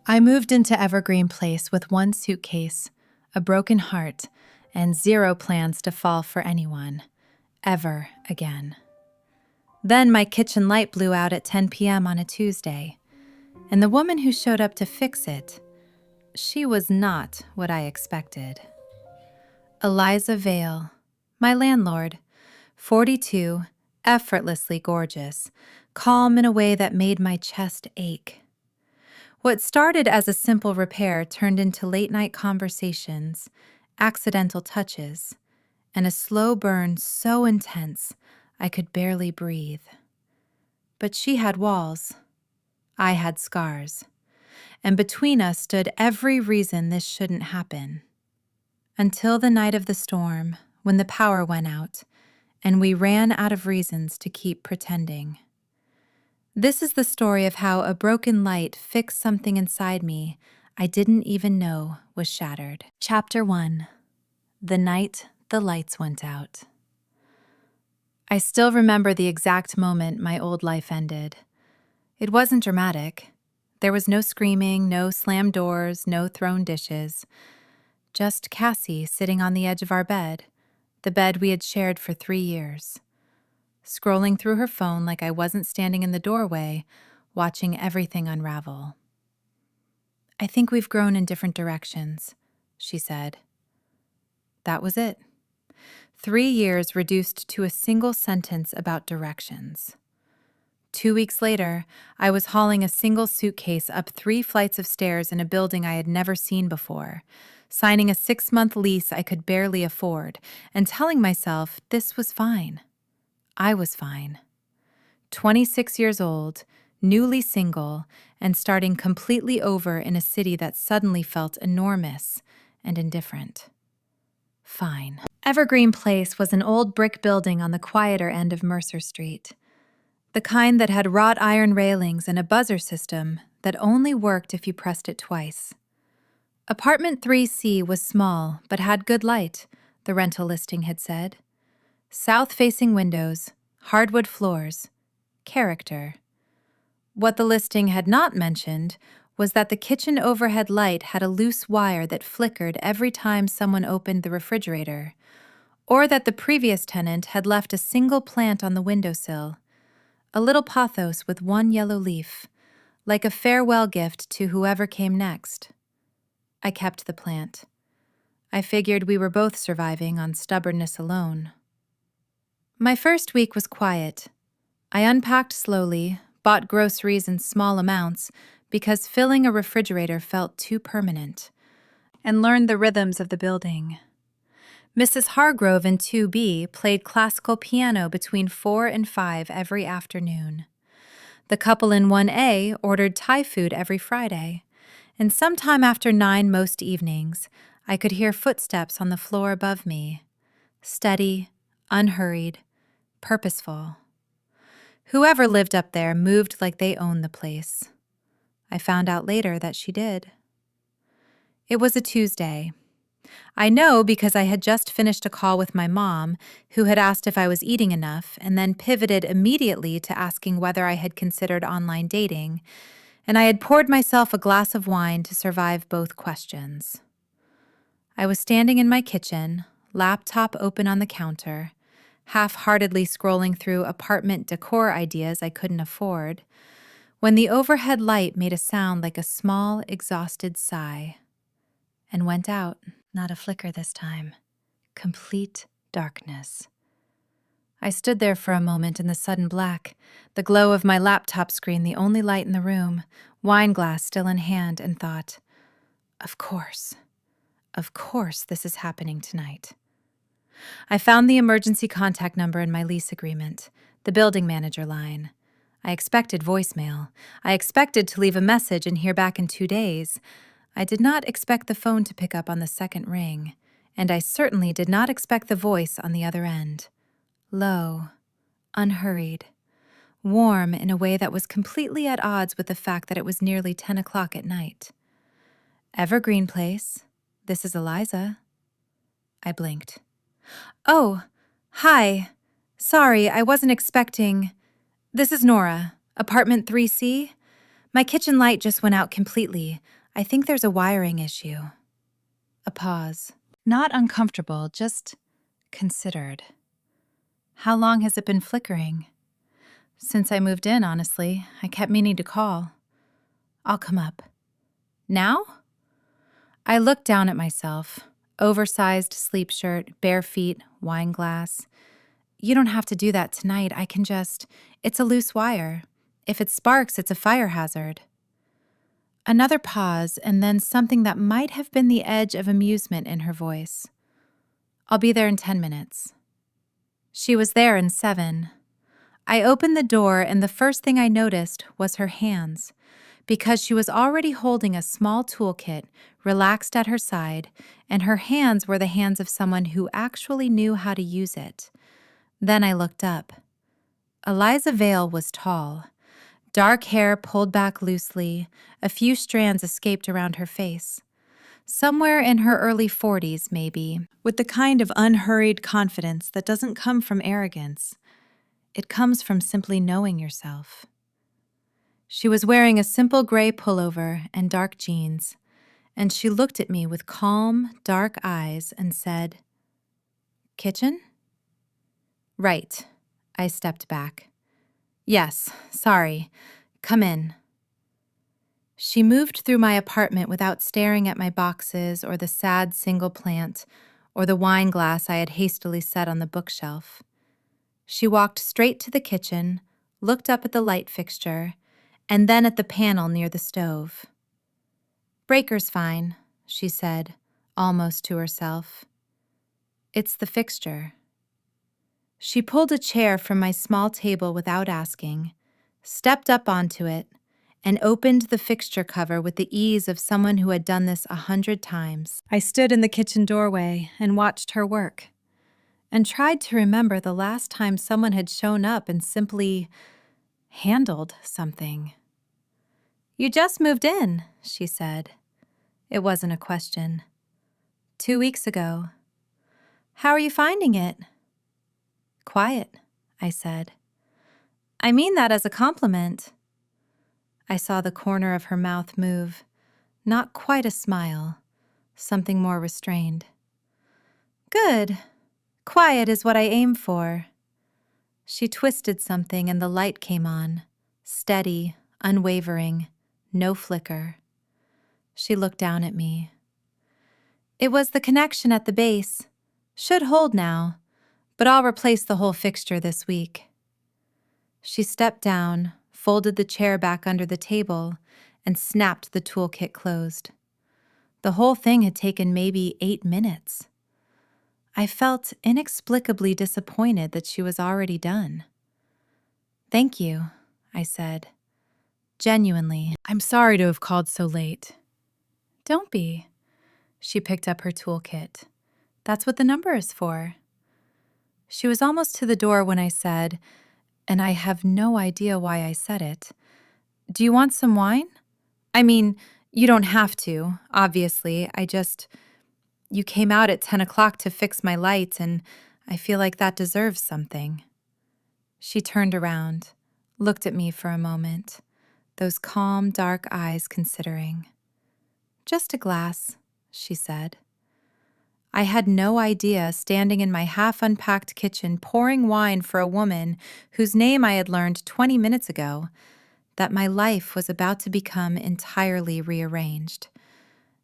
I moved into Evergreen Place with one suitcase, a broken heart, and zero plans to fall for anyone, ever again. Then my kitchen light blew out at 10 p.m. on a Tuesday, and the woman who showed up to fix it, she was not what I expected. Eliza Vale, my landlord, 42, effortlessly gorgeous, calm in a way that made my chest ache. What started as a simple repair turned into late-night conversations, accidental touches, and a slow burn so intense I could barely breathe. But she had walls. I had scars. And between us stood every reason this shouldn't happen. Until the night of the storm, when the power went out, and we ran out of reasons to keep pretending. This is the story of how a broken light fixed something inside me I didn't even know was shattered. Chapter 1. The night the lights went out. I still remember the exact moment my old life ended. It wasn't dramatic. There was no screaming, no slammed doors, no thrown dishes. Just Cassie sitting on the edge of our bed, the bed we had shared for 3 years. Scrolling through her phone like I wasn't standing in the doorway, watching everything unravel. "I think we've grown in different directions," she said. That was it. 3 years reduced to a single sentence about directions. 2 weeks later, I was hauling a single suitcase up 3 flights of stairs in a building I had never seen before, signing a 6-month lease I could barely afford, and telling myself this was fine. I was fine. 26 years old, newly single, and starting completely over in a city that suddenly felt enormous and indifferent. Fine. Evergreen Place was an old brick building on the quieter end of Mercer Street. The kind that had wrought iron railings and a buzzer system that only worked if you pressed it twice. Apartment 3C was small but had good light, the rental listing had said. South-facing windows, hardwood floors, character. What the listing had not mentioned was that the kitchen overhead light had a loose wire that flickered every time someone opened the refrigerator, or that the previous tenant had left a single plant on the windowsill, a little pothos with one yellow leaf, like a farewell gift to whoever came next. I kept the plant. I figured we were both surviving on stubbornness alone. My first week was quiet. I unpacked slowly, bought groceries in small amounts because filling a refrigerator felt too permanent, and learned the rhythms of the building. Mrs. Hargrove in 2B played classical piano between 4 and 5 every afternoon. The couple in 1A ordered Thai food every Friday, and sometime after 9 most evenings, I could hear footsteps on the floor above me, steady, unhurried, purposeful. Whoever lived up there moved like they owned the place. I found out later that she did. It was a Tuesday. I know because I had just finished a call with my mom, who had asked if I was eating enough, and then pivoted immediately to asking whether I had considered online dating, and I had poured myself a glass of wine to survive both questions. I was standing in my kitchen, laptop open on the counter, half-heartedly scrolling through apartment decor ideas I couldn't afford, when the overhead light made a sound like a small, exhausted sigh, and went out. Not a flicker this time. Complete darkness. I stood there for a moment in the sudden black, the glow of my laptop screen the only light in the room, wine glass still in hand, and thought, of course this is happening tonight. I found the emergency contact number in my lease agreement, the building manager line. I expected voicemail. I expected to leave a message and hear back in 2 days. I did not expect the phone to pick up on the second ring, and I certainly did not expect the voice on the other end. Low, unhurried, warm in a way that was completely at odds with the fact that it was nearly 10 o'clock at night. Evergreen Place, this is Eliza. I blinked. Oh, hi. Sorry, I wasn't expecting. This is Nora, apartment 3C. My kitchen light just went out completely. I think there's a wiring issue. A pause. Not uncomfortable, just considered. How long has it been flickering? Since I moved in, honestly. I kept meaning to call. I'll come up. Now? I looked down at myself. Oversized sleep shirt, bare feet, wine glass. You don't have to do that tonight. I can just... It's a loose wire. If it sparks, it's a fire hazard. Another pause, and then something that might have been the edge of amusement in her voice. I'll be there in 10 minutes. She was there in 7. I opened the door, and the first thing I noticed was her hands, because she was already holding a small toolkit relaxed at her side, and her hands were the hands of someone who actually knew how to use it. Then I looked up. Eliza Vale was tall. Dark hair pulled back loosely, a few strands escaped around her face. Somewhere in her early 40s, maybe, with the kind of unhurried confidence that doesn't come from arrogance. It comes from simply knowing yourself. She was wearing a simple gray pullover and dark jeans, and she looked at me with calm, dark eyes and said, "Kitchen?" "Right." I stepped back. "Yes, sorry. Come in." She moved through my apartment without staring at my boxes or the sad single plant or the wine glass I had hastily set on the bookshelf. She walked straight to the kitchen, looked up at the light fixture, and then at the panel near the stove. "Breaker's fine," she said, almost to herself. "It's the fixture." She pulled a chair from my small table without asking, stepped up onto it, and opened the fixture cover with the ease of someone who had done this 100 times. I stood in the kitchen doorway and watched her work, and tried to remember the last time someone had shown up and simply handled something. "You just moved in," she said. It wasn't a question. 2 weeks ago. "How are you finding it?" "Quiet," I said. "I mean that as a compliment." I saw the corner of her mouth move. Not quite a smile. Something more restrained. "Good. Quiet is what I aim for." She twisted something and the light came on. Steady, unwavering, no flicker. She looked down at me. "It was the connection at the base. Should hold now, but I'll replace the whole fixture this week." She stepped down, folded the chair back under the table, and snapped the toolkit closed. The whole thing had taken maybe 8 minutes. I felt inexplicably disappointed that she was already done. "Thank you," I said. Genuinely, "I'm sorry to have called so late." "Don't be." She picked up her toolkit. "That's what the number is for." She was almost to the door when I said, and I have no idea why I said it, "Do you want some wine? I mean, you don't have to, obviously. You came out at 10 o'clock to fix my light, and I feel like that deserves something." She turned around, looked at me for a moment, those calm, dark eyes considering. "Just a glass," she said. I had no idea, standing in my half-unpacked kitchen pouring wine for a woman whose name I had learned 20 minutes ago, that my life was about to become entirely rearranged.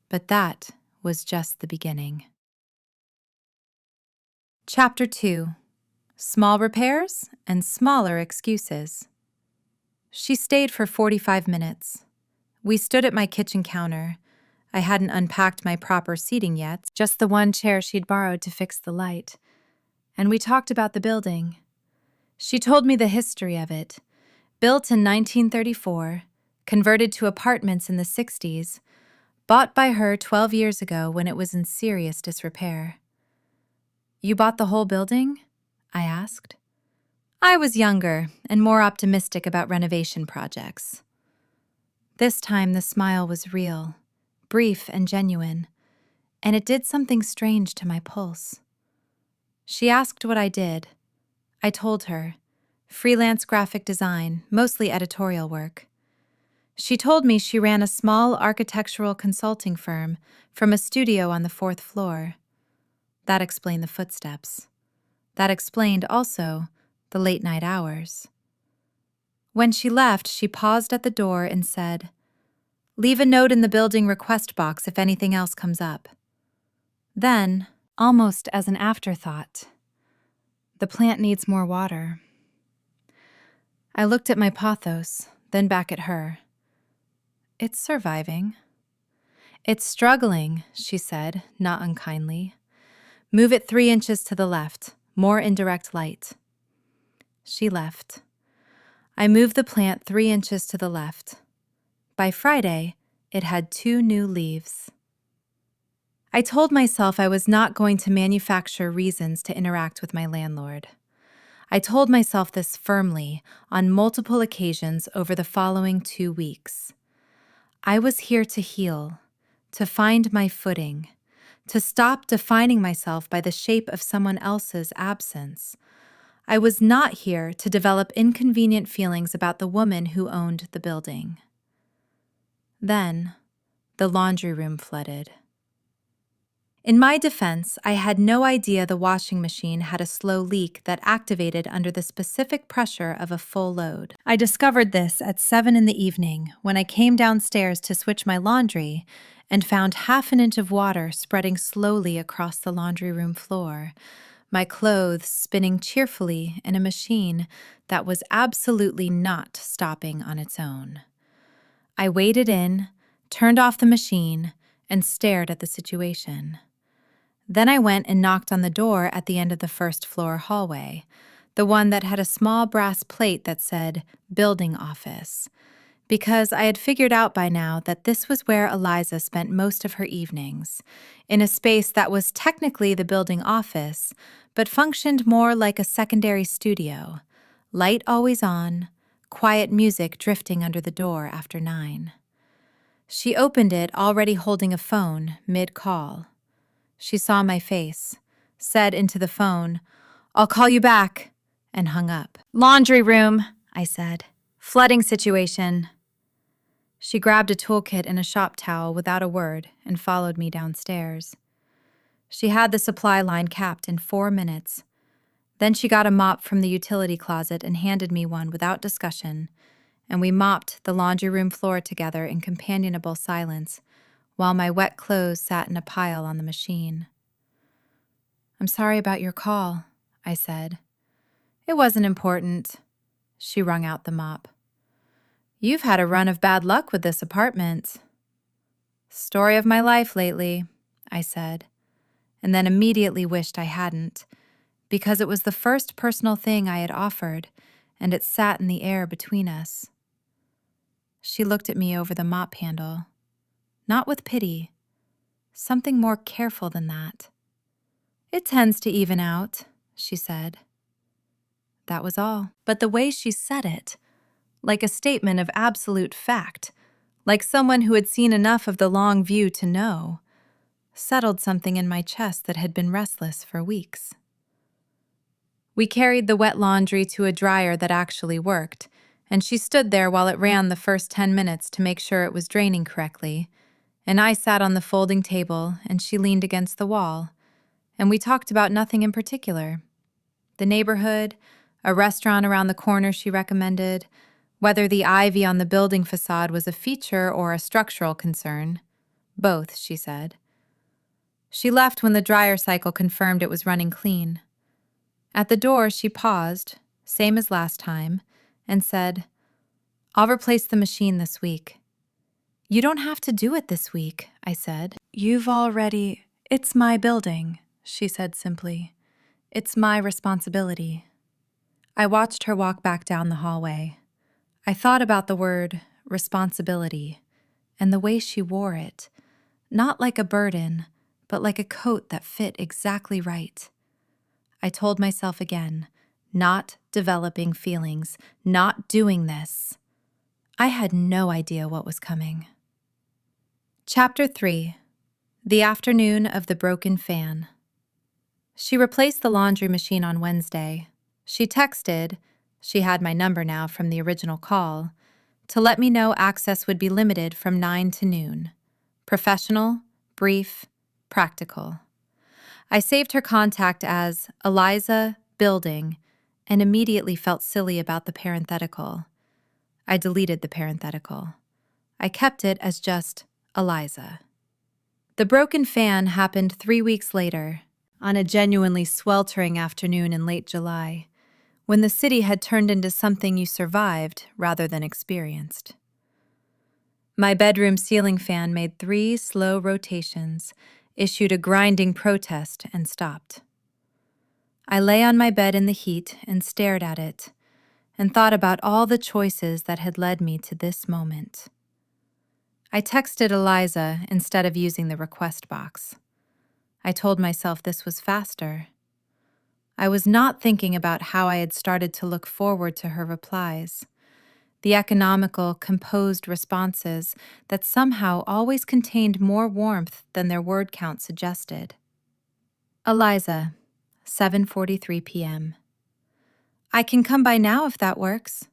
But that was just the beginning. Chapter 2. Small repairs and smaller excuses. She stayed for 45 minutes. We stood at my kitchen counter. I hadn't unpacked my proper seating yet, just the one chair she'd borrowed to fix the light. And we talked about the building. She told me the history of it. Built in 1934, converted to apartments in the 60s, bought by her 12 years ago when it was in serious disrepair. "You bought the whole building?" I asked. I was younger and more optimistic about renovation projects. This time the smile was real, brief and genuine, and it did something strange to my pulse. She asked what I did. I told her. Freelance graphic design, mostly editorial work. She told me she ran a small architectural consulting firm from a studio on the 4th floor. That explained the footsteps. That explained, also, the late-night hours. When she left, she paused at the door and said, "Leave a note in the building request box if anything else comes up." Then, almost as an afterthought, "The plant needs more water." I looked at my pothos, then back at her. "It's surviving." "It's struggling," she said, not unkindly. "Move it 3 inches to the left, more indirect light." She left. I moved the plant 3 inches to the left. By Friday, it had 2 new leaves. I told myself I was not going to manufacture reasons to interact with my landlord. I told myself this firmly on multiple occasions over the following 2 weeks. I was here to heal, to find my footing, to stop defining myself by the shape of someone else's absence. I was not here to develop inconvenient feelings about the woman who owned the building. Then, the laundry room flooded. In my defense, I had no idea the washing machine had a slow leak that activated under the specific pressure of a full load. I discovered this at 7 in the evening when I came downstairs to switch my laundry and found half an inch of water spreading slowly across the laundry room floor, my clothes spinning cheerfully in a machine that was absolutely not stopping on its own. I waded in, turned off the machine, and stared at the situation. Then I went and knocked on the door at the end of the 1st floor hallway, the one that had a small brass plate that said, "Building Office," because I had figured out by now that this was where Eliza spent most of her evenings, in a space that was technically the building office, but functioned more like a secondary studio, light always on, quiet music drifting under the door after 9. She opened it already holding a phone mid-call. She saw my face, said into the phone, "I'll call you back," and hung up. "Laundry room," I said. "Flooding situation." She grabbed a toolkit and a shop towel without a word and followed me downstairs. She had the supply line capped in 4 minutes. Then she got a mop from the utility closet and handed me one without discussion, and we mopped the laundry room floor together in companionable silence, while my wet clothes sat in a pile on the machine. "I'm sorry about your call," I said. "It wasn't important." She wrung out the mop. "You've had a run of bad luck with this apartment." "Story of my life lately," I said, and then immediately wished I hadn't, because it was the first personal thing I had offered, and it sat in the air between us. She looked at me over the mop handle. Not with pity, something more careful than that. "It tends to even out," she said. That was all. But the way she said it, like a statement of absolute fact, like someone who had seen enough of the long view to know, settled something in my chest that had been restless for weeks. We carried the wet laundry to a dryer that actually worked, and she stood there while it ran the first 10 minutes to make sure it was draining correctly, and I sat on the folding table and she leaned against the wall, and we talked about nothing in particular. The neighborhood, a restaurant around the corner she recommended, whether the ivy on the building facade was a feature or a structural concern. Both, she said. She left when the dryer cycle confirmed it was running clean. At the door, she paused, same as last time, and said, "I'll replace the machine this week." "You don't have to do it this week," I said. "It's my building," she said simply. "It's my responsibility." I watched her walk back down the hallway. I thought about the word responsibility and the way she wore it, not like a burden, but like a coat that fit exactly right. I told myself again, not developing feelings, not doing this. I had no idea what was coming. Chapter 3. The Afternoon of the Broken Fan. She replaced the laundry machine on Wednesday. She texted, she had my number now from the original call, to let me know access would be limited from 9 to noon. Professional, brief, practical. I saved her contact as Eliza Building and immediately felt silly about the parenthetical. I deleted the parenthetical. I kept it as just Eliza. The broken fan happened 3 weeks later, on a genuinely sweltering afternoon in late July, when the city had turned into something you survived rather than experienced. My bedroom ceiling fan made 3 slow rotations, issued a grinding protest, and stopped. I lay on my bed in the heat and stared at it, and thought about all the choices that had led me to this moment. I texted Eliza instead of using the request box. I told myself this was faster. I was not thinking about how I had started to look forward to her replies, the economical, composed responses that somehow always contained more warmth than their word count suggested. Eliza, 7:43 p.m. I can come by now if that works.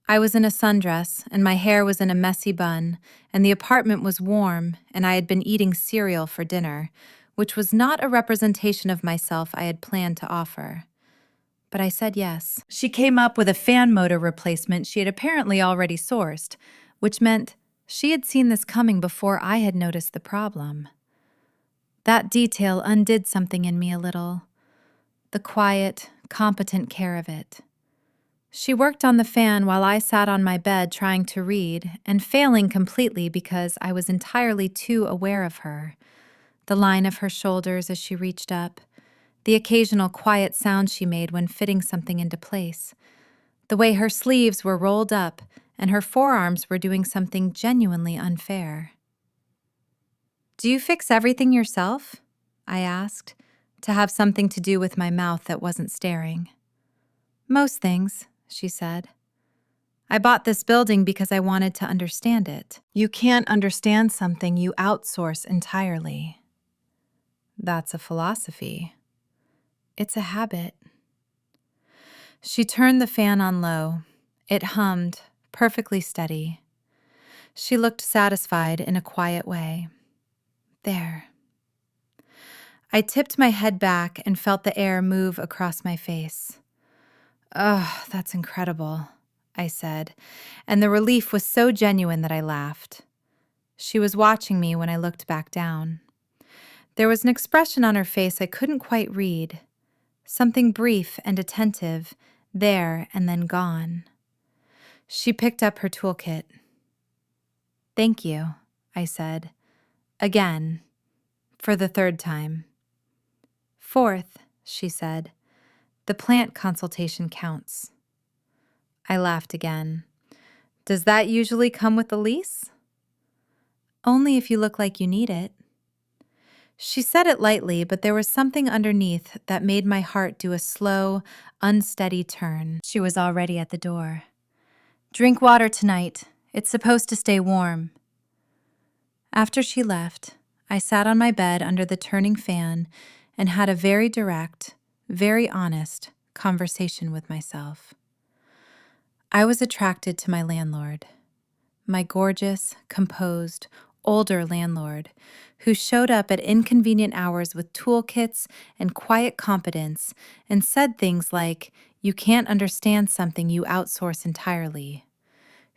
I was in a sundress, and my hair was in a messy bun, and the apartment was warm, and I had been eating cereal for dinner, which was not a representation of myself I had planned to offer. But I said yes. She came up with a fan motor replacement she had apparently already sourced, which meant she had seen this coming before I had noticed the problem. That detail undid something in me a little. The quiet, competent care of it. She worked on the fan while I sat on my bed trying to read, and failing completely because I was entirely too aware of her. The line of her shoulders as she reached up, the occasional quiet sound she made when fitting something into place, the way her sleeves were rolled up and her forearms were doing something genuinely unfair. "Do you fix everything yourself?" I asked, to have something to do with my mouth that wasn't staring. "Most things," she said. "I bought this building because I wanted to understand it. You can't understand something you outsource entirely." That's a philosophy. It's a habit. She turned the fan on low. It hummed, perfectly steady. She looked satisfied in a quiet way. There. I tipped my head back and felt the air move across my face. "Oh, that's incredible," I said, and the relief was so genuine that I laughed. She was watching me when I looked back down. There was an expression on her face I couldn't quite read, something brief and attentive, there and then gone. She picked up her toolkit. "Thank you," I said, again, for the 3rd time. "4th," she said. "The plant consultation counts." I laughed again. "Does that usually come with the lease?" "Only if you look like you need it." She said it lightly, but there was something underneath that made my heart do a slow, unsteady turn. She was already at the door. "Drink water tonight. It's supposed to stay warm." After she left, I sat on my bed under the turning fan and had a very direct, very honest conversation with myself. I was attracted to my landlord, my gorgeous, composed, older landlord, who showed up at inconvenient hours with toolkits and quiet competence and said things like, "You can't understand something you outsource entirely,"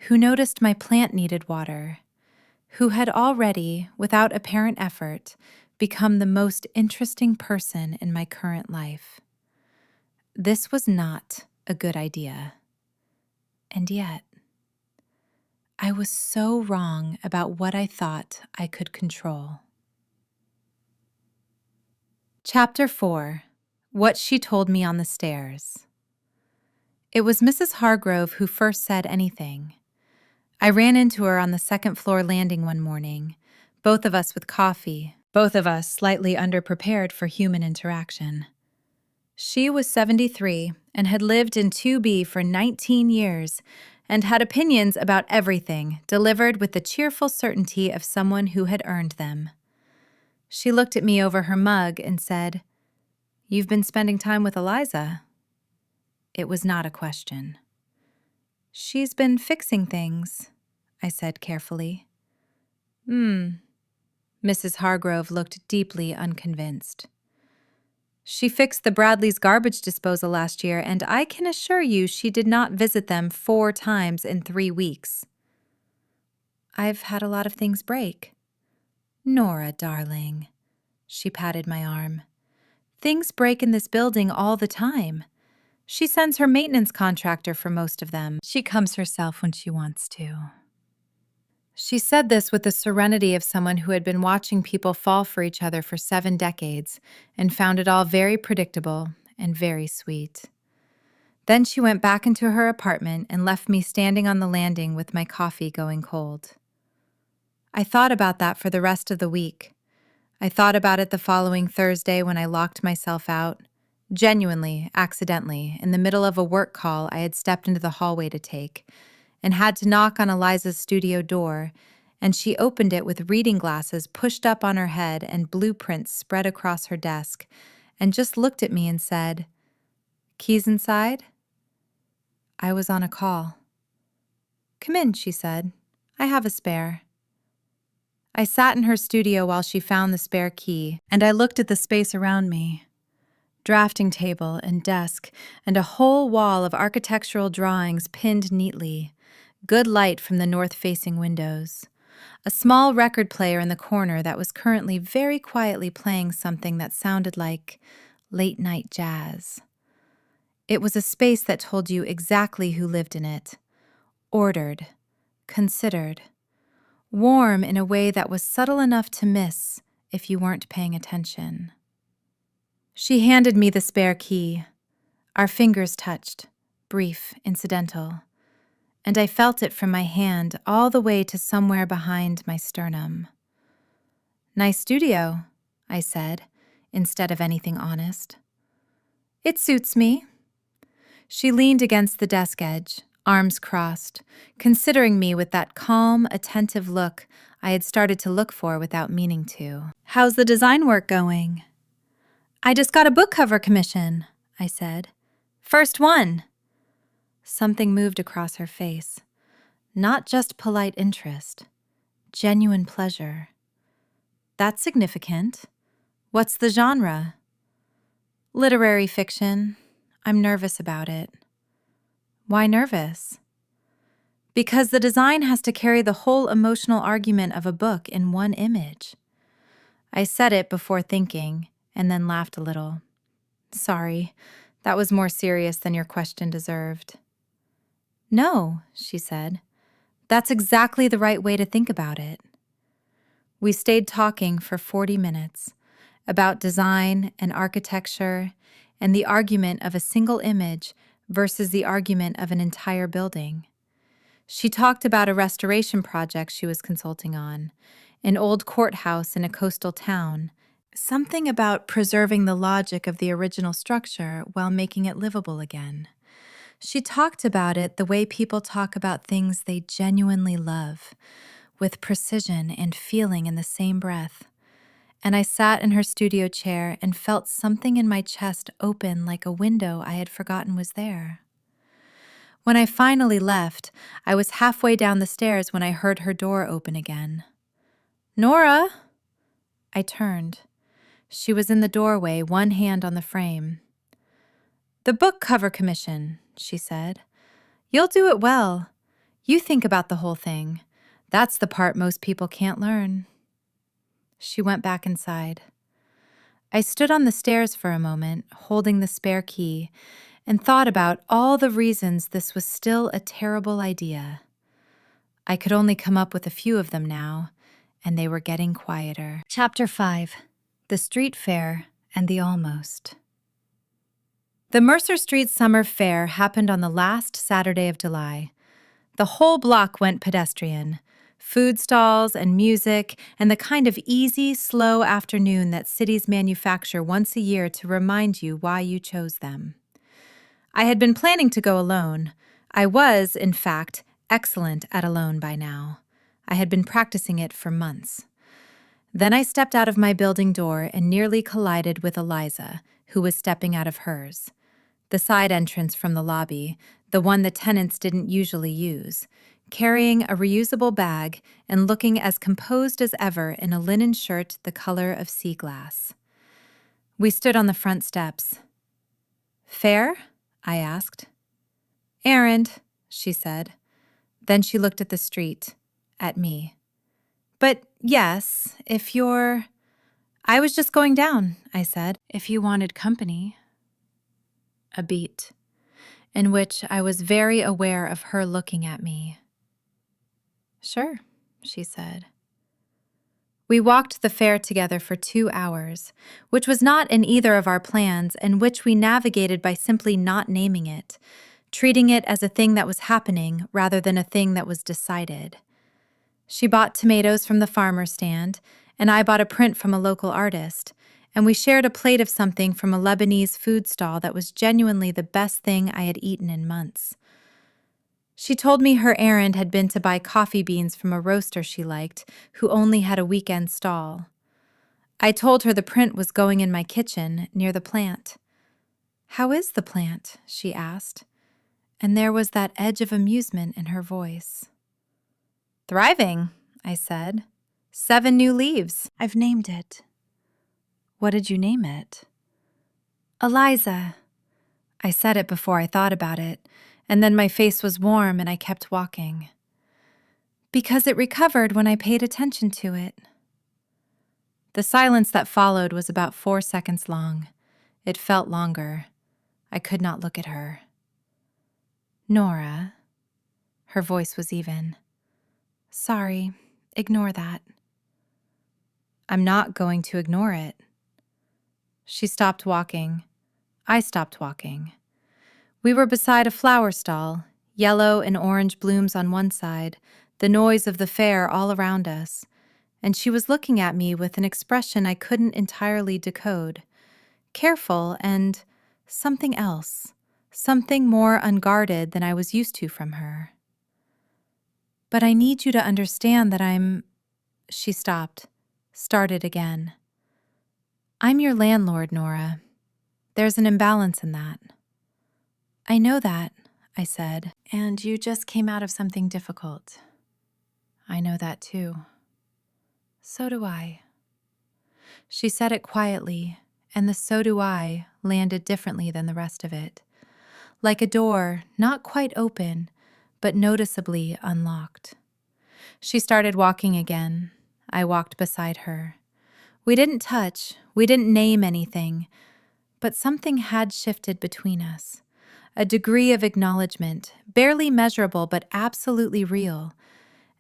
who noticed my plant needed water, who had already, without apparent effort, become the most interesting person in my current life. This was not a good idea. And yet, I was so wrong about what I thought I could control. Chapter 4. What She Told Me on the Stairs. It was Mrs. Hargrove who first said anything. I ran into her on the 2nd floor landing one morning, both of us with coffee, both of us slightly underprepared for human interaction. She was 73 and had lived in 2B for 19 years and had opinions about everything, delivered with the cheerful certainty of someone who had earned them. She looked at me over her mug and said, "You've been spending time with Eliza?" It was not a question. She's been fixing things, I said carefully. Mrs. Hargrove looked deeply unconvinced. She fixed the Bradleys' garbage disposal last year, and I can assure you she did not visit them 4 times in 3 weeks. I've had a lot of things break. Nora, darling. She patted my arm. Things break in this building all the time. She sends her maintenance contractor for most of them. She comes herself when she wants to. She said this with the serenity of someone who had been watching people fall for each other for 7 decades and found it all very predictable and very sweet. Then she went back into her apartment and left me standing on the landing with my coffee going cold. I thought about that for the rest of the week. I thought about it the following Thursday when I locked myself out. Genuinely, accidentally, in the middle of a work call I had stepped into the hallway to take, and had to knock on Eliza's studio door, and she opened it with reading glasses pushed up on her head and blueprints spread across her desk, and just looked at me and said, "Keys inside?" I was on a call. "Come in," she said. "I have a spare." I sat in her studio while she found the spare key, and I looked at the space around me. Drafting table and desk, and a whole wall of architectural drawings pinned neatly. Good light from the north-facing windows. A small record player in the corner that was currently very quietly playing something that sounded like late-night jazz. It was a space that told you exactly who lived in it. Ordered, considered, warm in a way that was subtle enough to miss if you weren't paying attention. She handed me the spare key. Our fingers touched, brief, incidental, and I felt it from my hand all the way to somewhere behind my sternum. "Nice studio," I said, instead of anything honest. "It suits me." She leaned against the desk edge, arms crossed, considering me with that calm, attentive look I had started to look for without meaning to. "How's the design work going?" "I just got a book cover commission," I said. "First one." Something moved across her face. Not just polite interest. Genuine pleasure. "That's significant. What's the genre?" "Literary fiction. I'm nervous about it." "Why nervous?" "Because the design has to carry the whole emotional argument of a book in one image." I said it before thinking, and then laughed a little. "Sorry, that was more serious than your question deserved." "No," she said. "That's exactly the right way to think about it." We stayed talking for 40 minutes about design and architecture and the argument of a single image versus the argument of an entire building. She talked about a restoration project she was consulting on, an old courthouse in a coastal town, something about preserving the logic of the original structure while making it livable again. She talked about it the way people talk about things they genuinely love, with precision and feeling in the same breath. And I sat in her studio chair and felt something in my chest open like a window I had forgotten was there. When I finally left, I was halfway down the stairs when I heard her door open again. "Nora!" I turned. She was in the doorway, one hand on the frame. "The book cover commission," she said. "You'll do it well. You think about the whole thing. That's the part most people can't learn." She went back inside. I stood on the stairs for a moment, holding the spare key, and thought about all the reasons this was still a terrible idea. I could only come up with a few of them now, and they were getting quieter. Chapter 5. The Street Fair and the Almost. The Mercer Street Summer Fair happened on the last Saturday of July. The whole block went pedestrian. Food stalls and music and the kind of easy, slow afternoon that cities manufacture once a year to remind you why you chose them. I had been planning to go alone. I was, in fact, excellent at alone by now. I had been practicing it for months. Then I stepped out of my building door and nearly collided with Eliza, who was stepping out of hers. The side entrance from the lobby, the one the tenants didn't usually use, carrying a reusable bag and looking as composed as ever in a linen shirt the color of sea glass. We stood on the front steps. "Fair?" I asked. "Errand," she said. Then she looked at the street, at me. "But yes, if you're—" "I was just going down," I said. "If you wanted company." A beat, in which I was very aware of her looking at me. "Sure," she said. We walked the fair together for 2 hours, which was not in either of our plans and which we navigated by simply not naming it, treating it as a thing that was happening rather than a thing that was decided. She bought tomatoes from the farmer's stand, and I bought a print from a local artist, and we shared a plate of something from a Lebanese food stall that was genuinely the best thing I had eaten in months. She told me her errand had been to buy coffee beans from a roaster she liked, who only had a weekend stall. I told her the print was going in my kitchen, near the plant. "How is the plant?" she asked, and there was that edge of amusement in her voice. "Thriving," I said. 7 new leaves. I've named it." "What did you name it?" "Eliza." I said it before I thought about it, and then my face was warm and I kept walking. "Because it recovered when I paid attention to it." The silence that followed was about 4 seconds long. It felt longer. I could not look at her. "Nora." Her voice was even. "Sorry, ignore that." "I'm not going to ignore it." She stopped walking. I stopped walking. We were beside a flower stall, yellow and orange blooms on one side, the noise of the fair all around us, and she was looking at me with an expression I couldn't entirely decode. Careful and something else, something more unguarded than I was used to from her. "But I need you to understand that I'm—" She stopped, started again. "I'm your landlord, Nora. There's an imbalance in that." "I know that," I said, "and you just came out of something difficult." "I know that too." "So do I." She said it quietly, and the "so do I" landed differently than the rest of it. Like a door, not quite open, but noticeably unlocked. She started walking again. I walked beside her. We didn't touch, we didn't name anything, but something had shifted between us. A degree of acknowledgement, barely measurable but absolutely real,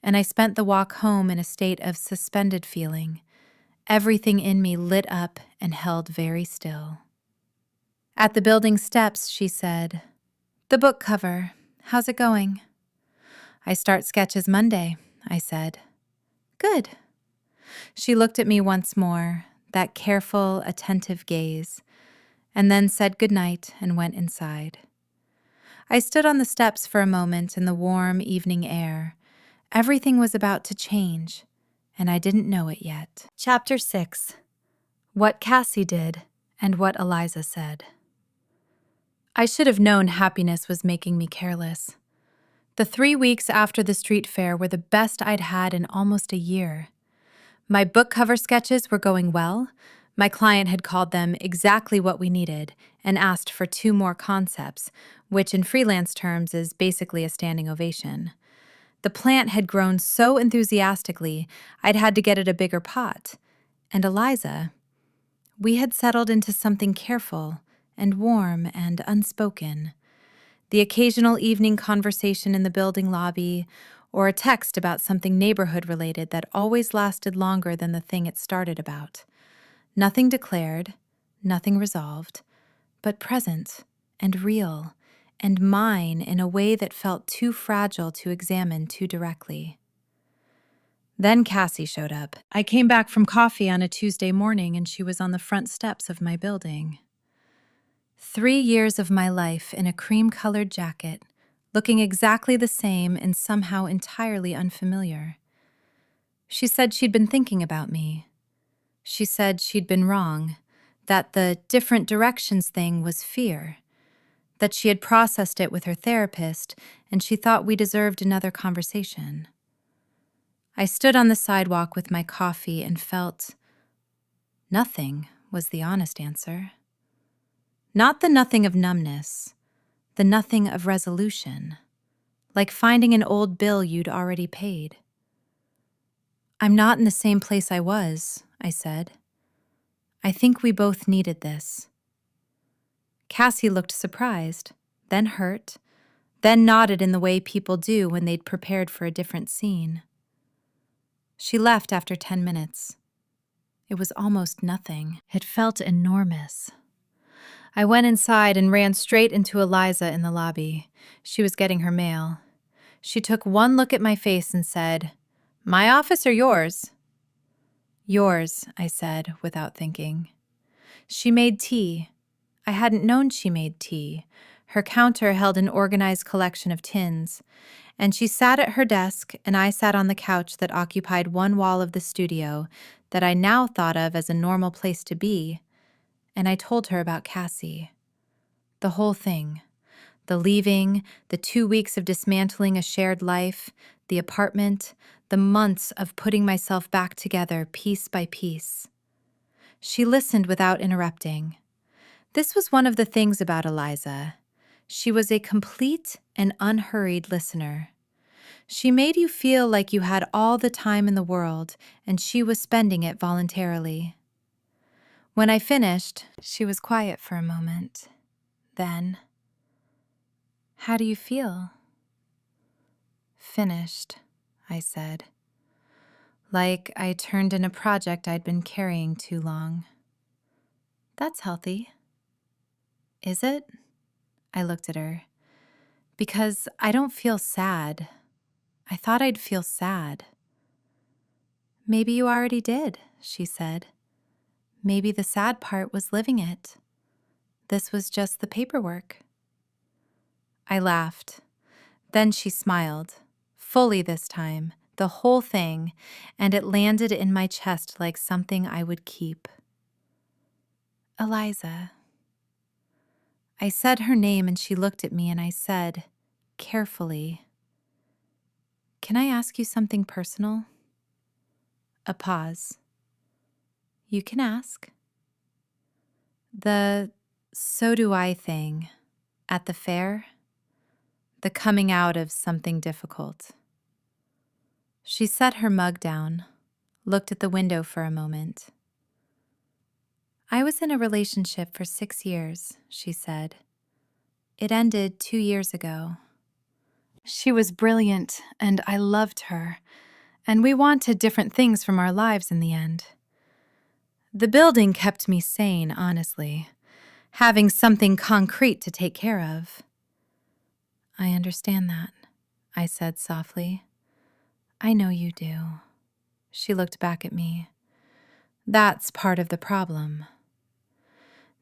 and I spent the walk home in a state of suspended feeling. Everything in me lit up and held very still. At the building steps, she said, "The book cover, how's it going?" "I start sketches Monday," I said. "Good." She looked at me once more, that careful, attentive gaze, and then said goodnight and went inside. I stood on the steps for a moment in the warm evening air. Everything was about to change, and I didn't know it yet. Chapter 6. What Cassie Did and What Eliza Said. I should have known happiness was making me careless. The 3 weeks after the street fair were the best I'd had in almost a year. My book cover sketches were going well. My client had called them exactly what we needed and asked for 2 more concepts, which in freelance terms is basically a standing ovation. The plant had grown so enthusiastically, I'd had to get it a bigger pot. And Eliza, we had settled into something careful and warm and unspoken. The occasional evening conversation in the building lobby, or a text about something neighborhood-related that always lasted longer than the thing it started about. Nothing declared, nothing resolved, but present and real and mine in a way that felt too fragile to examine too directly. Then Cassie showed up. I came back from coffee on a Tuesday morning and she was on the front steps of my building. 3 years of my life in a cream-colored jacket, looking exactly the same and somehow entirely unfamiliar. She said she'd been thinking about me. She said she'd been wrong, that the different directions thing was fear, that she had processed it with her therapist and she thought we deserved another conversation. I stood on the sidewalk with my coffee and felt nothing was the honest answer. Not the nothing of numbness, the nothing of resolution, like finding an old bill you'd already paid. I'm not in the same place I was, I said. I think we both needed this. Cassie looked surprised, then hurt, then nodded in the way people do when they'd prepared for a different scene. She left after 10 minutes. It was almost nothing. It felt enormous. I went inside and ran straight into Eliza in the lobby. She was getting her mail. She took one look at my face and said, "My office or yours?" "Yours," I said, without thinking. She made tea. I hadn't known she made tea. Her counter held an organized collection of tins, and she sat at her desk and I sat on the couch that occupied one wall of the studio that I now thought of as a normal place to be, and I told her about Cassie. The whole thing. The leaving, the 2 weeks of dismantling a shared life, the apartment, the months of putting myself back together piece by piece. She listened without interrupting. This was one of the things about Eliza. She was a complete and unhurried listener. She made you feel like you had all the time in the world and she was spending it voluntarily. When I finished, she was quiet for a moment. Then, "How do you feel?" "Finished," I said. Like I turned in a project I'd been carrying too long. "That's healthy." "Is it?" I looked at her. "Because I don't feel sad. I thought I'd feel sad." "Maybe you already did," she said. "Maybe the sad part was living it. This was just the paperwork." I laughed. Then she smiled, fully this time, the whole thing, and it landed in my chest like something I would keep. "Eliza." I said her name and she looked at me and I said, carefully, "Can I ask you something personal?" A pause. "You can ask." "The so do I thing at the fair, the coming out of something difficult." She set her mug down, looked at the window for a moment. "I was in a relationship for 6 years," she said. "It ended 2 years ago. She was brilliant, and I loved her, and we wanted different things from our lives in the end. The building kept me sane, honestly, having something concrete to take care of." "I understand that," I said softly. "I know you do." She looked back at me. "That's part of the problem."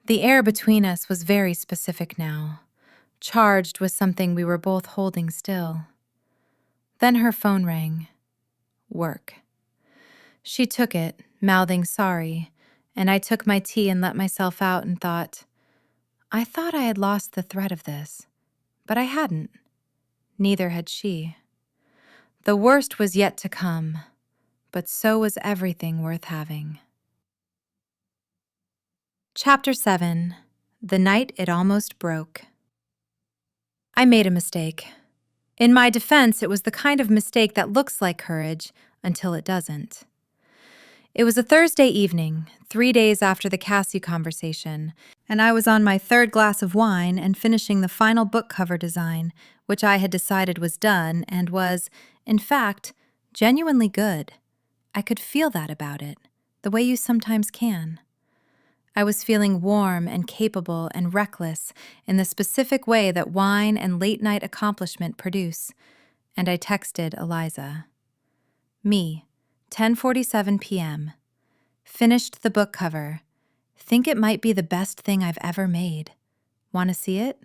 The air between us was very specific now, charged with something we were both holding still. Then her phone rang. Work. She took it, mouthing sorry, and I took my tea and let myself out and thought, I thought I had lost the thread of this, but I hadn't. Neither had she. The worst was yet to come, but so was everything worth having. Chapter 7. The Night It Almost Broke. I made a mistake. In my defense, it was the kind of mistake that looks like courage until it doesn't. It was a Thursday evening, 3 days after the Cassie conversation, and I was on my 3rd glass of wine and finishing the final book cover design, which I had decided was done and was, in fact, genuinely good. I could feel that about it, the way you sometimes can. I was feeling warm and capable and reckless in the specific way that wine and late-night accomplishment produce, and I texted Eliza. Me, 10:47 p.m. Finished the book cover. Think it might be the best thing I've ever made. Want to see it?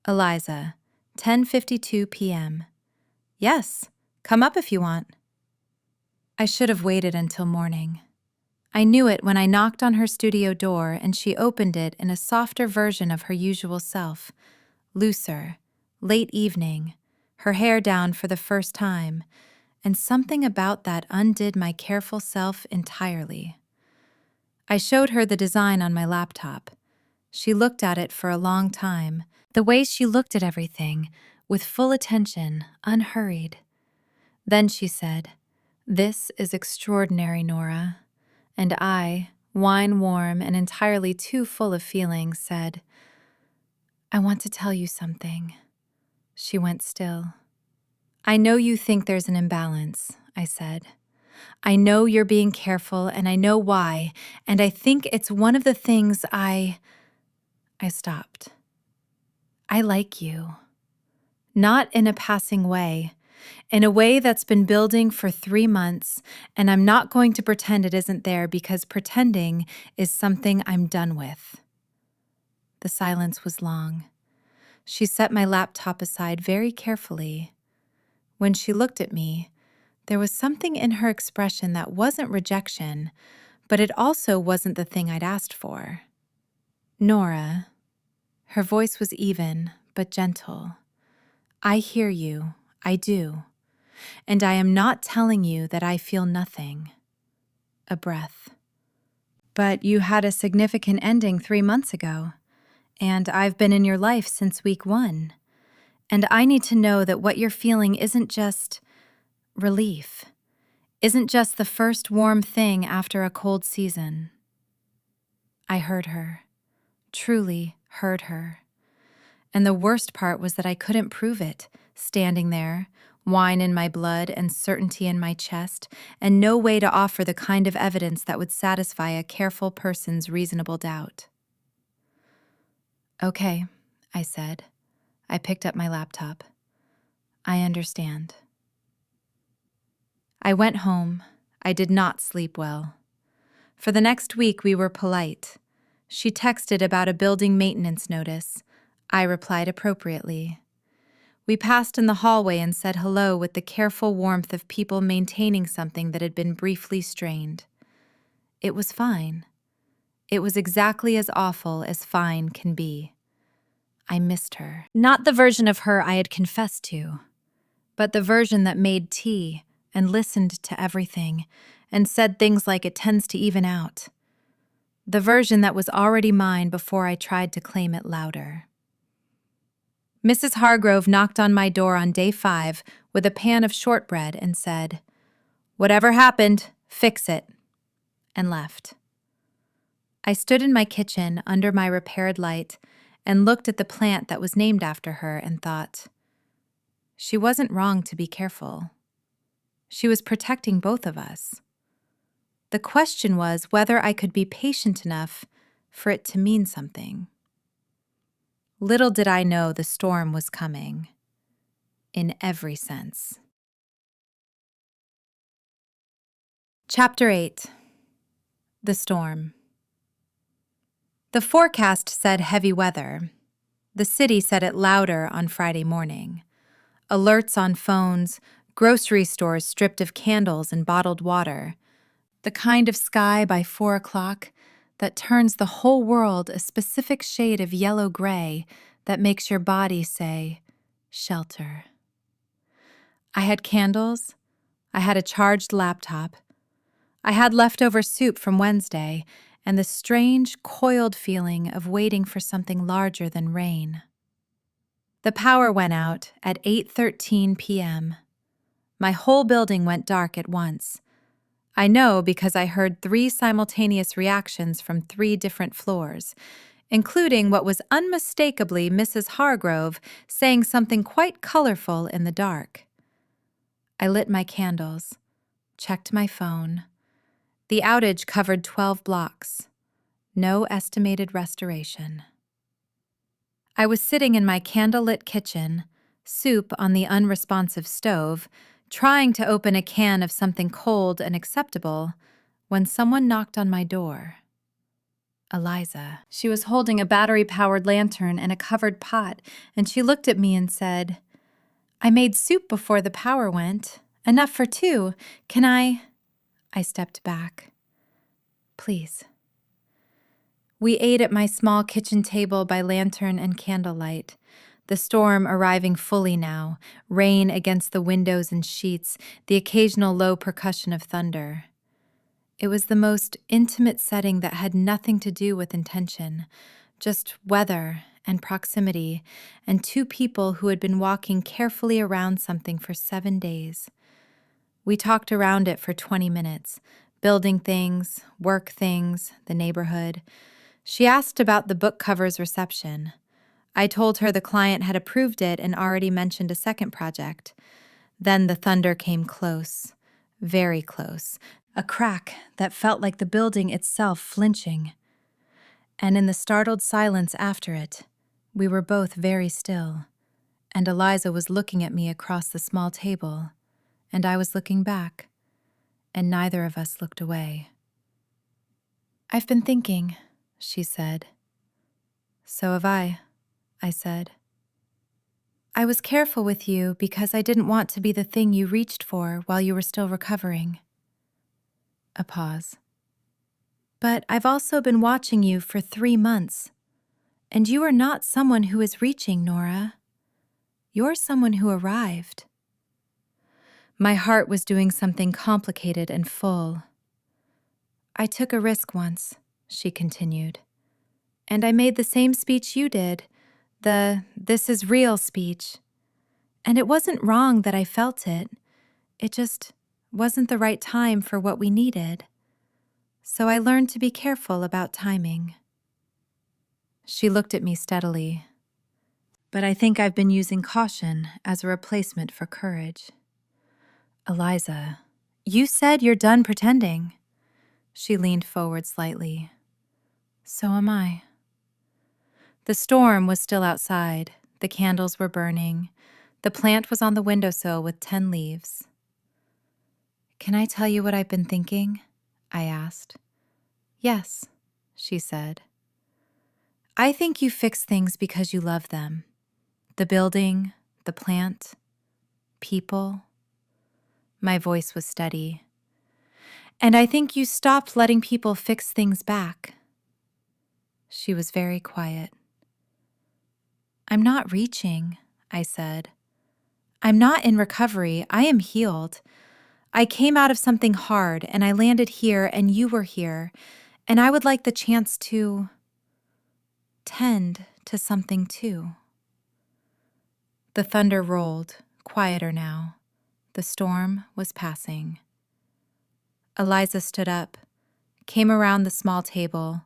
Eliza, 10:52 p.m. Yes, come up if you want. I should have waited until morning. I knew it when I knocked on her studio door and she opened it in a softer version of her usual self, looser, late evening, her hair down for the first time, and something about that undid my careful self entirely. I showed her the design on my laptop. She looked at it for a long time, the way she looked at everything, with full attention, unhurried. Then she said, "This is extraordinary, Nora." And I, wine warm and entirely too full of feelings, said, "I want to tell you something." She went still. "I know you think there's an imbalance," I said. "I know you're being careful, and I know why, and I think it's one of the things I stopped. "I like you. Not in a passing way, in a way that's been building for 3 months, and I'm not going to pretend it isn't there because pretending is something I'm done with." The silence was long. She set my laptop aside very carefully. When she looked at me, there was something in her expression that wasn't rejection, but it also wasn't the thing I'd asked for. "Nora," her voice was even, but gentle, "I hear you, I do. And I am not telling you that I feel nothing." A breath. "But you had a significant ending 3 months ago, and I've been in your life since week 1. And I need to know that what you're feeling isn't just relief, isn't just the first warm thing after a cold season." I heard her, truly heard her. And the worst part was that I couldn't prove it, standing there, wine in my blood and certainty in my chest, and no way to offer the kind of evidence that would satisfy a careful person's reasonable doubt. "Okay," I said. I picked up my laptop. "I understand." I went home. I did not sleep well. For the next week, we were polite. She texted about a building maintenance notice. I replied appropriately. We passed in the hallway and said hello with the careful warmth of people maintaining something that had been briefly strained. It was fine. It was exactly as awful as fine can be. I missed her. Not the version of her I had confessed to, but the version that made tea and listened to everything and said things like it tends to even out. The version that was already mine before I tried to claim it louder. Mrs. Hargrove knocked on my door on day 5 with a pan of shortbread and said, "Whatever happened, fix it," and left. I stood in my kitchen under my repaired light and looked at the plant that was named after her and thought, she wasn't wrong to be careful. She was protecting both of us. The question was whether I could be patient enough for it to mean something. Little did I know the storm was coming, in every sense. Chapter 8. The Storm. The forecast said heavy weather. The city said it louder on Friday morning. Alerts on phones, grocery stores stripped of candles and bottled water. The kind of sky by 4 o'clock that turns the whole world a specific shade of yellow-gray that makes your body say, shelter. I had candles. I had a charged laptop. I had leftover soup from Wednesday and the strange, coiled feeling of waiting for something larger than rain. The power went out at 8:13 p.m. My whole building went dark at once. I know because I heard 3 simultaneous reactions from 3 different floors, including what was unmistakably Mrs. Hargrove saying something quite colorful in the dark. I lit my candles, checked my phone. The outage covered 12 blocks. No estimated restoration. I was sitting in my candlelit kitchen, soup on the unresponsive stove, trying to open a can of something cold and acceptable, when someone knocked on my door. Eliza. She was holding a battery-powered lantern and a covered pot, and she looked at me and said, "I made soup before the power went. Enough for 2. Can I?" I stepped back. "Please." We ate at my small kitchen table by lantern and candlelight. the storm arriving fully now, rain against the windows and sheets, the occasional low percussion of thunder. It was the most intimate setting that had nothing to do with intention, just weather and proximity, and two people who had been walking carefully around something for 7 days. We talked around it for 20 minutes, building things, work things, the neighborhood. She asked about the book cover's reception. I told her the client had approved it and already mentioned a second project. Then the thunder came close, very close, a crack that felt like the building itself flinching. And in the startled silence after it, we were both very still, and Eliza was looking at me across the small table, and I was looking back, and neither of us looked away. "I've been thinking," she said. "So have I said. "I was careful with you because I didn't want to be the thing you reached for while you were still recovering." A pause. "But I've also been watching you for 3 months, and you are not someone who is reaching, Nora. You're someone who arrived." My heart was doing something complicated and full. "I took a risk once," she continued, "and I made the same speech you did, the 'this is real' speech. And it wasn't wrong that I felt it. It just wasn't the right time for what we needed. So I learned to be careful about timing." She looked at me steadily. "But I think I've been using caution as a replacement for courage." "Eliza, you said you're done pretending." She leaned forward slightly. "So am I." The storm was still outside. The candles were burning. The plant was on the windowsill with 10 leaves. "Can I tell you what I've been thinking?" I asked. "Yes," she said. "I think you fix things because you love them. The building, the plant, people." My voice was steady. "And I think you stopped letting people fix things back." She was very quiet. "I'm not reaching," I said. "I'm not in recovery. I am healed. I came out of something hard, and I landed here, and you were here, and I would like the chance to tend to something too." The thunder rolled, quieter now. The storm was passing. Eliza stood up, came around the small table,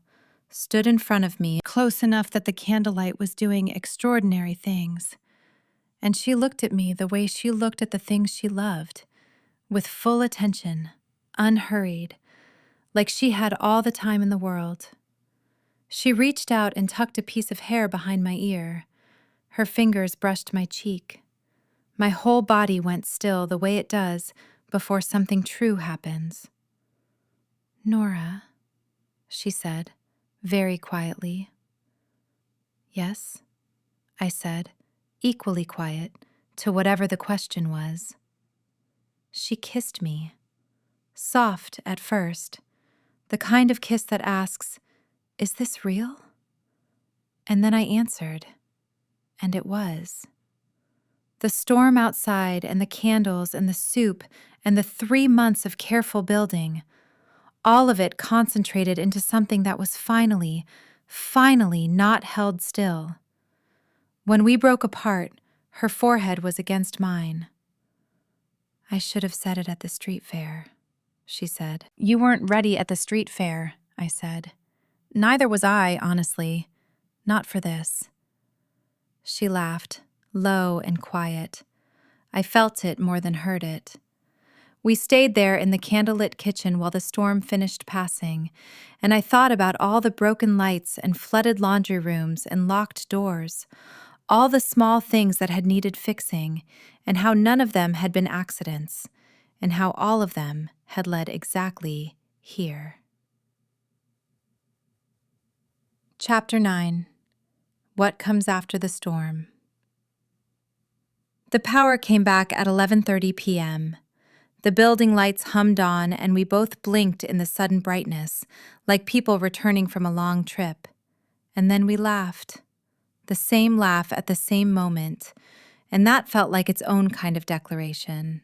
stood in front of me, close enough that the candlelight was doing extraordinary things. And she looked at me the way she looked at the things she loved, with full attention, unhurried, like she had all the time in the world. She reached out and tucked a piece of hair behind my ear. Her fingers brushed my cheek. My whole body went still the way it does before something true happens. "Nora," she said, very quietly. "Yes," I said, equally quiet to whatever the question was. She kissed me, soft at first, the kind of kiss that asks, "Is this real?" And then I answered, and it was. The storm outside and the candles and the soup and the 3 months of careful building, all of it concentrated into something that was finally not held still. When we broke apart, her forehead was against mine. "I should have said it at the street fair," she said. "You weren't ready at the street fair," I said. "Neither was I, honestly. Not for this." She laughed, low and quiet. I felt it more than heard it. We stayed there in the candlelit kitchen while the storm finished passing, and I thought about all the broken lights and flooded laundry rooms and locked doors, all the small things that had needed fixing, and how none of them had been accidents, and how all of them had led exactly here. Chapter 9. What Comes After the Storm. The power came back at 11:30 p.m. The building lights hummed on, and we both blinked in the sudden brightness, like people returning from a long trip. And then we laughed. the same laugh at the same moment, and that felt like its own kind of declaration.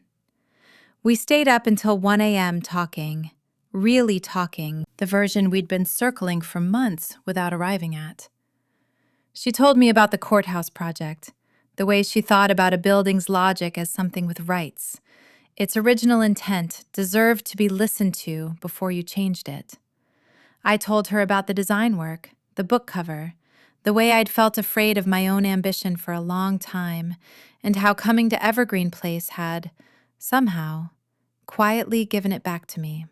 We stayed up until 1 a.m. talking, really talking, the version we'd been circling for months without arriving at. She told me about the courthouse project, the way she thought about a building's logic as something with rights. Its original intent deserved to be listened to before you changed it. I told her about the design work, the book cover, the way I'd felt afraid of my own ambition for a long time, and how coming to Evergreen Place had, somehow, quietly given it back to me.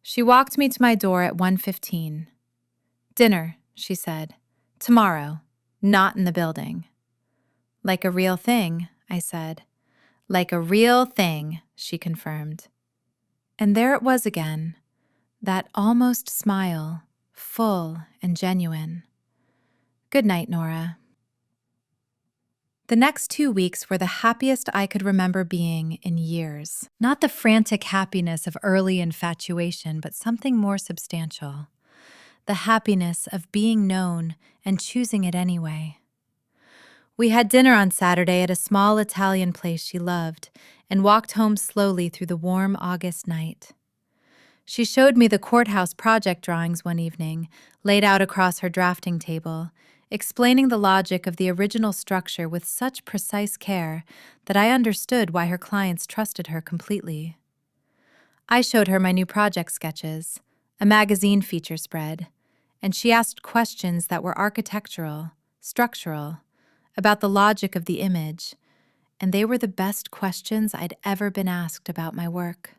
She walked me to my door at 1:15. "Dinner," she said. "Tomorrow, not in the building." "Like a real thing," I said. "Like a real thing," she confirmed. And there it was again, that almost smile, full and genuine. Good night, Nora. The next 2 weeks were the happiest I could remember being in years. Not the frantic happiness of early infatuation, but something more substantial. The happiness of being known and choosing it anyway. We had dinner on Saturday at a small Italian place she loved and walked home slowly through the warm August night. She showed me the courthouse project drawings one evening, laid out across her drafting table, explaining the logic of the original structure with such precise care that I understood why her clients trusted her completely. I showed her my new project sketches, a magazine feature spread, and she asked questions that were architectural, structural, about the logic of the image, and they were the best questions I'd ever been asked about my work.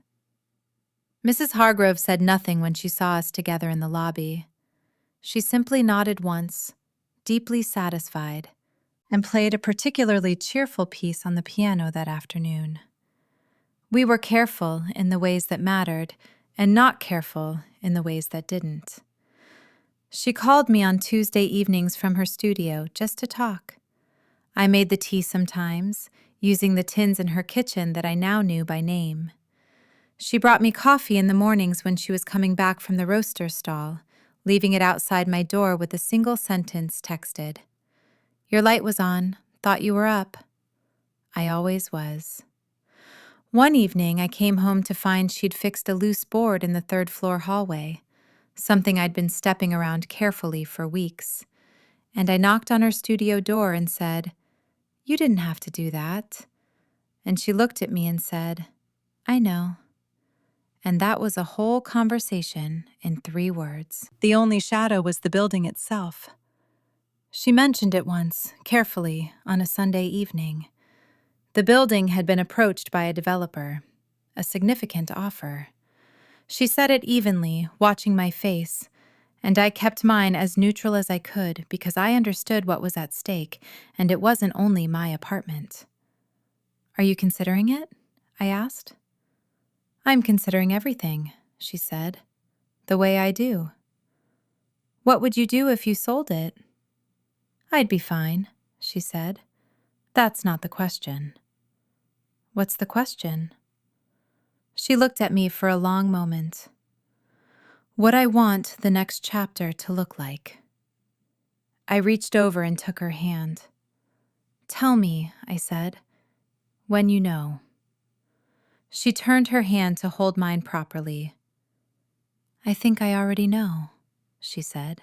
Mrs. Hargrove said nothing when she saw us together in the lobby. She simply nodded once, deeply satisfied, and played a particularly cheerful piece on the piano that afternoon. We were careful in the ways that mattered, and not careful in the ways that didn't. She called me on Tuesday evenings from her studio just to talk. I made the tea sometimes, using the tins in her kitchen that I now knew by name. She brought me coffee in the mornings when she was coming back from the roaster's stall, leaving it outside my door with a single sentence texted. "Your light was on. Thought you were up." I always was. One evening, I came home to find she'd fixed a loose board in the third-floor hallway, something I'd been stepping around carefully for weeks. And I knocked on her studio door and said, "You didn't have to do that." And she looked at me and said, "I know." And that was a whole conversation in 3 words. The only shadow was the building itself. She mentioned it once, carefully, on a Sunday evening. The building had been approached by a developer, a significant offer. She said it evenly, watching my face, and I kept mine as neutral as I could because I understood what was at stake, and it wasn't only my apartment. "Are you considering it?" I asked. "I'm considering everything," she said, "the way I do." "What would you do if you sold it?" "I'd be fine," she said. "That's not the question." "What's the question?" She looked at me for a long moment. "What I want the next chapter to look like." I reached over and took her hand. "Tell me," I said, "when you know." She turned her hand to hold mine properly. "I think I already know," she said.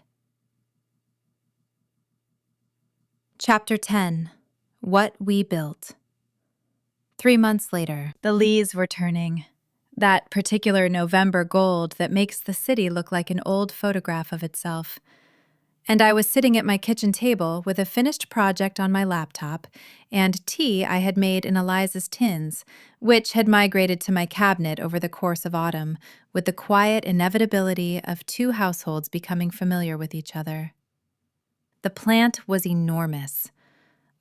Chapter 10. What We Built. 3 months later, the leaves were turning. That particular November gold that makes the city look like an old photograph of itself. And I was sitting at my kitchen table with a finished project on my laptop and tea I had made in Eliza's tins, which had migrated to my cabinet over the course of autumn, with the quiet inevitability of 2 households becoming familiar with each other. The plant was enormous.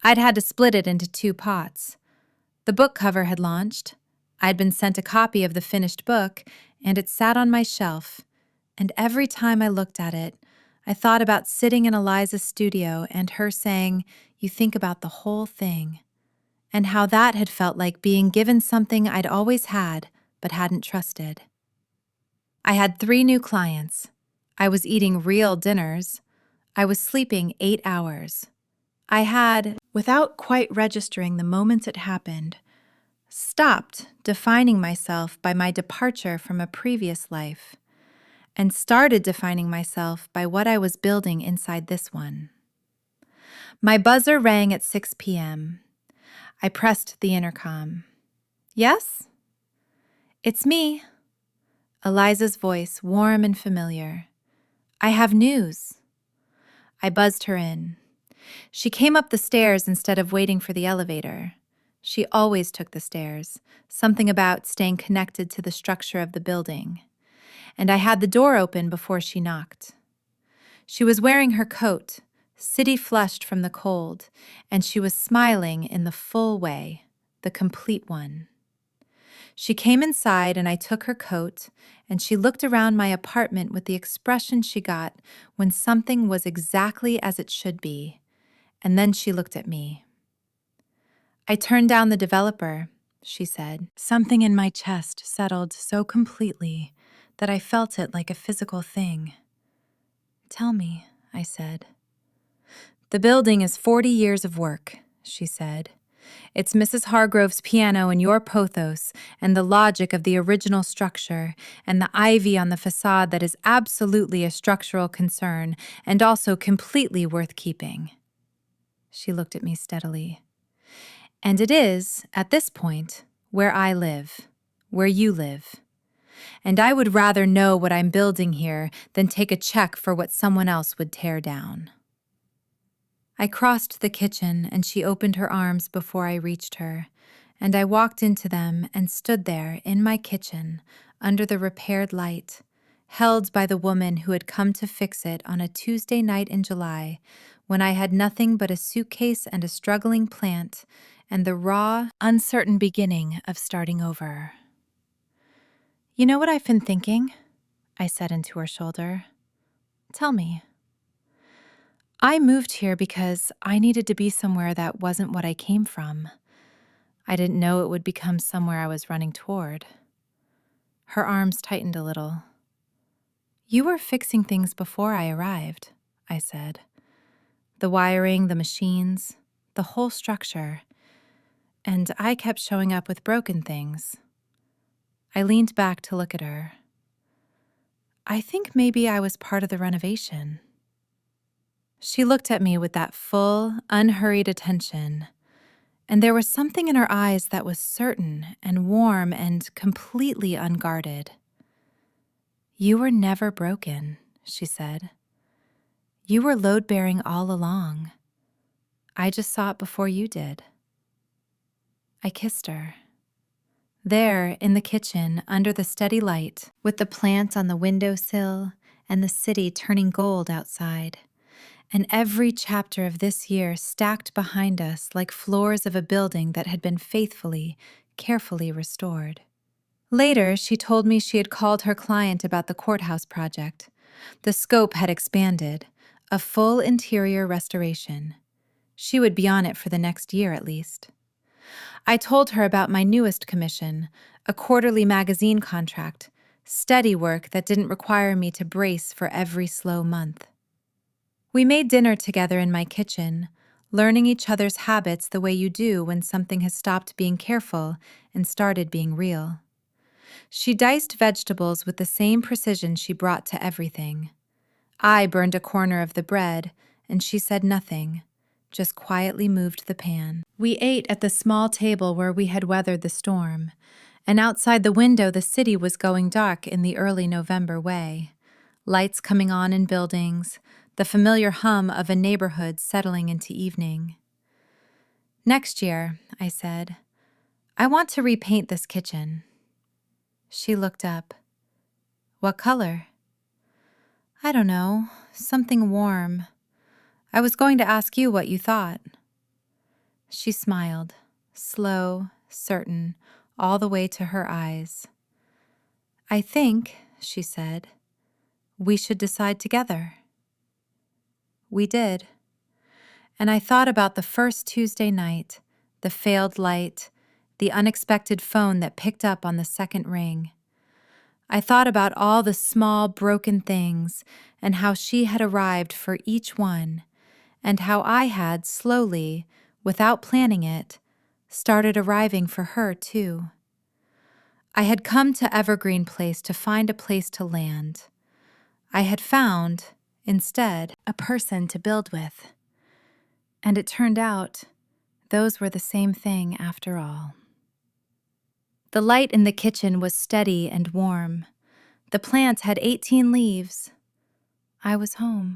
I'd had to split it into 2 pots. The book cover had launched. I'd been sent a copy of the finished book, and it sat on my shelf. And every time I looked at it, I thought about sitting in Eliza's studio and her saying, "You think about the whole thing," and how that had felt like being given something I'd always had but hadn't trusted. I had 3 new clients. I was eating real dinners. I was sleeping 8 hours. I had, without quite registering the moment it happened, stopped defining myself by my departure from a previous life and started defining myself by what I was building inside this one. My buzzer rang at 6 p.m. I pressed the intercom. Yes? It's me. Eliza's voice, warm and familiar. I have news. I buzzed her in. She came up the stairs instead of waiting for the elevator. She always took the stairs, something about staying connected to the structure of the building. And I had the door open before she knocked. She was wearing her coat, city-flushed from the cold, and she was smiling in the full way, the complete one. She came inside and I took her coat, and she looked around my apartment with the expression she got when something was exactly as it should be, and then she looked at me. I turned down the developer, she said. Something in my chest settled so completely that I felt it like a physical thing. Tell me, I said. The building is 40 years of work, she said. It's Mrs. Hargrove's piano and your pothos and the logic of the original structure and the ivy on the facade that is absolutely a structural concern and also completely worth keeping. She looked at me steadily. And it is, at this point, where I live, where you live. And I would rather know what I'm building here than take a check for what someone else would tear down. I crossed the kitchen and she opened her arms before I reached her, and I walked into them and stood there in my kitchen under the repaired light, held by the woman who had come to fix it on a Tuesday night in July when I had nothing but a suitcase and a struggling plant and the raw, uncertain beginning of starting over. You know what I've been thinking? I said into her shoulder. Tell me. I moved here because I needed to be somewhere that wasn't what I came from. I didn't know it would become somewhere I was running toward. Her arms tightened a little. You were fixing things before I arrived, I said. The wiring, the machines, the whole structure. And I kept showing up with broken things. I leaned back to look at her. I think maybe I was part of the renovation. She looked at me with that full, unhurried attention, and there was something in her eyes that was certain and warm and completely unguarded. You were never broken, she said. You were load-bearing all along. I just saw it before you did. I kissed her. There, in the kitchen, under the steady light, with the plant on the windowsill and the city turning gold outside, and every chapter of this year stacked behind us like floors of a building that had been faithfully, carefully restored. Later, she told me she had called her client about the courthouse project. The scope had expanded, a full interior restoration. She would be on it for the next year at least. I told her about my newest commission, a quarterly magazine contract, steady work that didn't require me to brace for every slow month. We made dinner together in my kitchen, learning each other's habits the way you do when something has stopped being careful and started being real. She diced vegetables with the same precision she brought to everything. I burned a corner of the bread, and she said nothing, just quietly moved the pan. We ate at the small table where we had weathered the storm, and outside the window the city was going dark in the early November way. Lights coming on in buildings, the familiar hum of a neighborhood settling into evening. Next year, I said, I want to repaint this kitchen. She looked up. What color? I don't know, something warm. I was going to ask you what you thought. She smiled, slow, certain, all the way to her eyes. I think, she said, we should decide together. We did. And I thought about the first Tuesday night, the failed light, the unexpected phone that picked up on the second ring. I thought about all the small, broken things and how she had arrived for each one, and how I had, slowly, without planning it, started arriving for her, too. I had come to Evergreen Place to find a place to land. I had found, instead, a person to build with. And it turned out those were the same thing after all. The light in the kitchen was steady and warm. The plants had 18 leaves. I was home.